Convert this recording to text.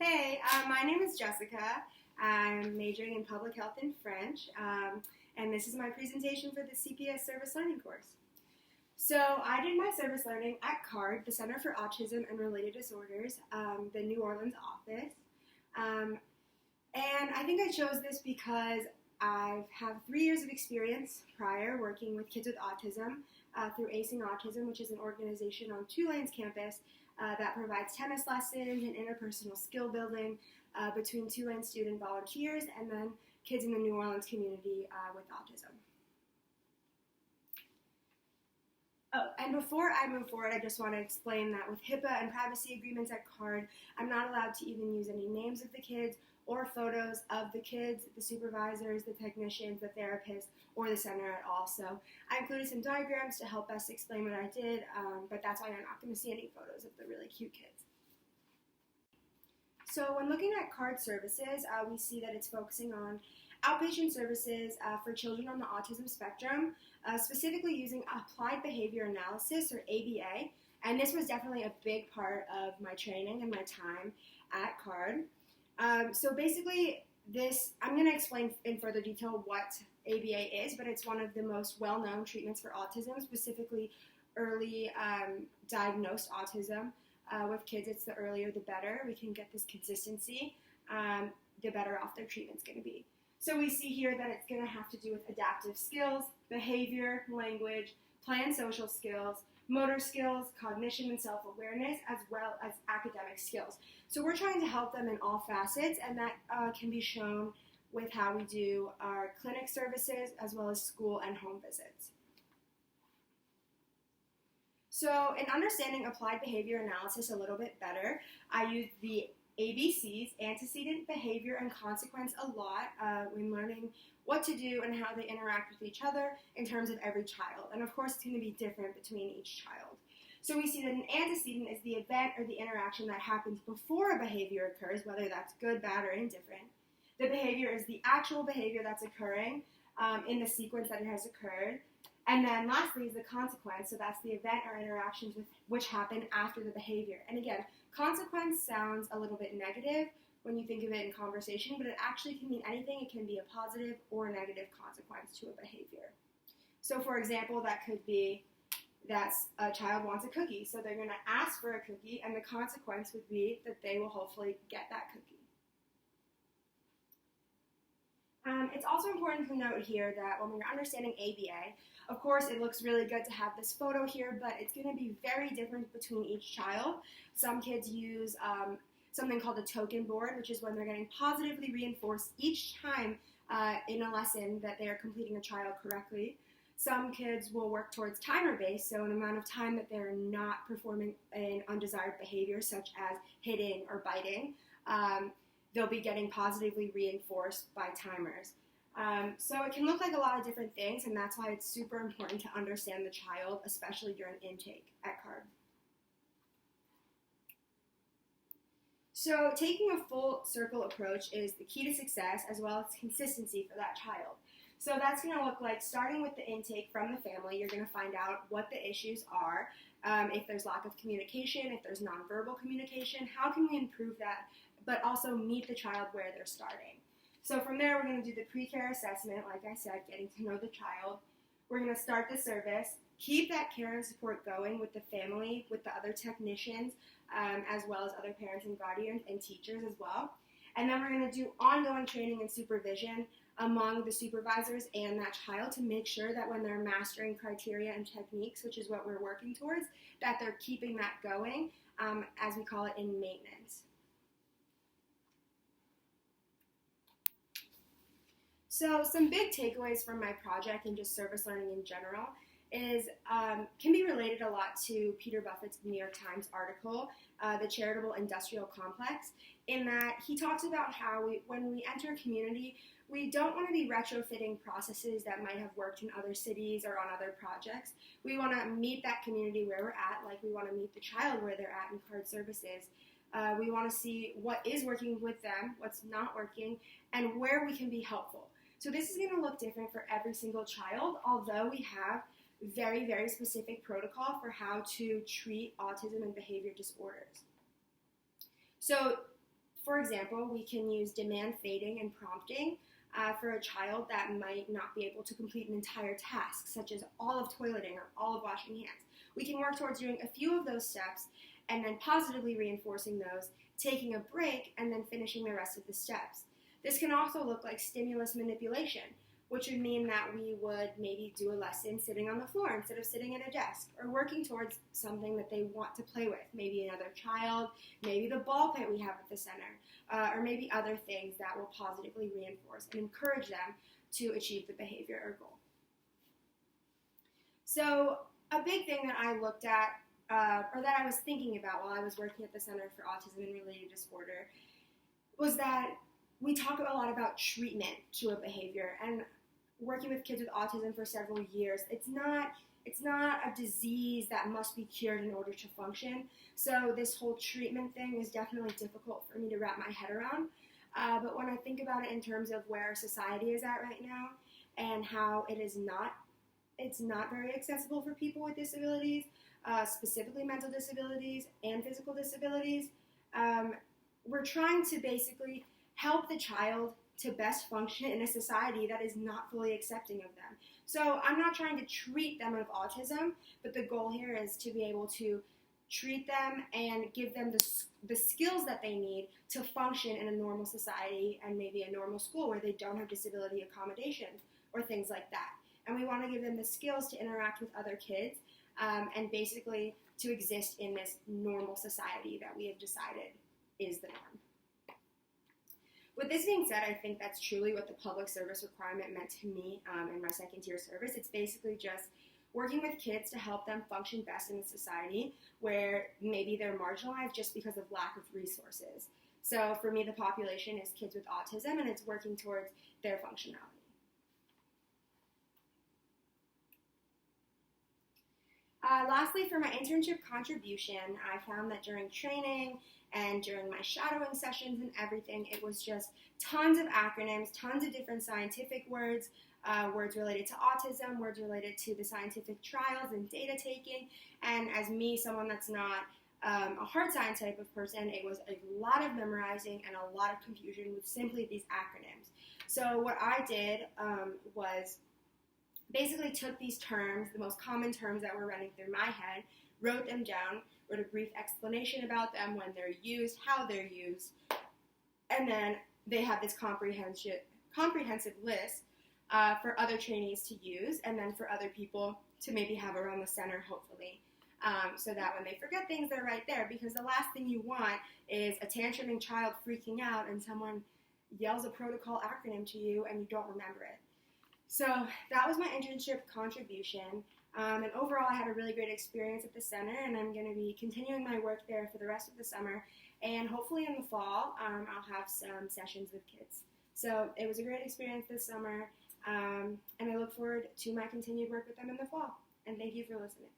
Hey, my name is Jessica. I'm majoring in public health and French, and this is my presentation for the CPS Service Learning course. So I did my service learning at CARD, the Center for Autism and Related Disorders, the New Orleans office. And I think I chose this because I have 3 years of experience prior working with kids with autism through Acing Autism, which is an organization on Tulane's campus that provides tennis lessons and interpersonal skill building between Tulane student volunteers and then kids in the New Orleans community with autism. Oh, and before I move forward, I just want to explain that with HIPAA and privacy agreements at CARD, I'm not allowed to even use any names of the kids or photos of the kids, the supervisors, the technicians, the therapists, or the center at all. So I included some diagrams to help best explain what I did, but that's why you're not going to see any photos of the really cute kids. So when looking at CARD services, we see that it's focusing on outpatient services for children on the autism spectrum, specifically using applied behavior analysis, or ABA, and this was definitely a big part of my training and my time at CARD. So basically, I'm going to explain in further detail what ABA is, but it's one of the most well-known treatments for autism, specifically early diagnosed autism. With kids, it's the earlier the better. We can get this consistency, the better off their treatment's going to be. So we see here that it's going to have to do with adaptive skills, behavior, language, play and social skills, motor skills, cognition and self-awareness, as well as academic skills. So we're trying to help them in all facets, and that can be shown with how we do our clinic services as well as school and home visits. So in understanding applied behavior analysis a little bit better, I used the ABCs, antecedent, behavior, and consequence, a lot when learning what to do and how they interact with each other in terms of every child. And of course, it's going to be different between each child. So we see that an antecedent is the event or the interaction that happens before a behavior occurs, whether that's good, bad, or indifferent. The behavior is the actual behavior that's occurring in the sequence that it has occurred. And then lastly is the consequence, so that's the event or interactions which happen after the behavior. And again, consequence sounds a little bit negative when you think of it in conversation, but it actually can mean anything. It can be a positive or a negative consequence to a behavior. So for example, that could be that a child wants a cookie, so they're going to ask for a cookie, and the consequence would be that they will hopefully get that cookie. It's also important to note here that when we're understanding ABA, of course it looks really good to have this photo here, but it's going to be very different between each child. Some kids use something called a token board, which is when they're getting positively reinforced each time in a lesson that they are completing a trial correctly. Some kids will work towards timer-based, so an amount of time that they're not performing an undesired behavior, such as hitting or biting. They'll be getting positively reinforced by timers. So it can look like a lot of different things, and that's why it's super important to understand the child, especially during intake at CARD. So taking a full circle approach is the key to success, as well as consistency for that child. So that's going to look like starting with the intake from the family. You're going to find out what the issues are, if there's lack of communication, if there's nonverbal communication, how can we improve that, but also meet the child where they're starting. So from there, we're going to do the pre-care assessment, like I said, getting to know the child. We're going to start the service, keep that care and support going with the family, with the other technicians, as well as other parents and guardians and teachers as well. And then we're going to do ongoing training and supervision among the supervisors and that child to make sure that when they're mastering criteria and techniques, which is what we're working towards, that they're keeping that going, as we call it, in maintenance. So some big takeaways from my project and just service learning in general is can be related a lot to Peter Buffett's New York Times article, The Charitable Industrial Complex, in that he talks about how when we enter a community, we don't want to be retrofitting processes that might have worked in other cities or on other projects. We want to meet that community where we're at, like we want to meet the child where they're at in CARD services. We want to see what is working with them, what's not working, and where we can be helpful. So this is going to look different for every single child, although we have very, very specific protocol for how to treat autism and behavior disorders. So For example, we can use demand fading and prompting for a child that might not be able to complete an entire task, such as all of toileting or all of washing hands. We can work towards doing a few of those steps and then positively reinforcing those, taking a break, and then finishing the rest of the steps. This can also look like stimulus manipulation, which would mean that we would maybe do a lesson sitting on the floor instead of sitting at a desk, or working towards something that they want to play with, maybe another child, maybe the ball pit we have at the center, or maybe other things that will positively reinforce and encourage them to achieve the behavior or goal. So a big thing that I looked at, or that I was thinking about while I was working at the Center for Autism and Related Disorder, was that we talk a lot about treatment to a behavior, and working with kids with autism for several years, it's not a disease that must be cured in order to function. So this whole treatment thing is definitely difficult for me to wrap my head around. But when I think about it in terms of where society is at right now and how it's not very accessible for people with disabilities, specifically mental disabilities and physical disabilities, we're trying to basically help the child to best function in a society that is not fully accepting of them. So I'm not trying to treat them of autism, but the goal here is to be able to treat them and give them the skills that they need to function in a normal society and maybe a normal school where they don't have disability accommodations or things like that. And we want to give them the skills to interact with other kids and basically to exist in this normal society that we have decided is the norm. With this being said, I think that's truly what the public service requirement meant to me in my second tier service. It's basically just working with kids to help them function best in a society where maybe they're marginalized just because of lack of resources. So for me, the population is kids with autism, and it's working towards their functionality. Lastly, for my internship contribution, I found that during training and during my shadowing sessions and everything, it was just tons of acronyms, tons of different scientific words, words related to autism, words related to the scientific trials and data taking. And as me, someone that's not a hard science type of person, it was a lot of memorizing and a lot of confusion with simply these acronyms. So what I did was basically took these terms, the most common terms that were running through my head, wrote them down, wrote a brief explanation about them, when they're used, how they're used, and then they have this comprehensive list for other trainees to use, and then for other people to maybe have around the center, hopefully, so that when they forget things, they're right there, because the last thing you want is a tantruming child freaking out and someone yells a protocol acronym to you and you don't remember it. So that was my internship contribution, and overall I had a really great experience at the center, and I'm going to be continuing my work there for the rest of the summer, and hopefully in the fall I'll have some sessions with kids. So it was a great experience this summer, and I look forward to my continued work with them in the fall, and thank you for listening.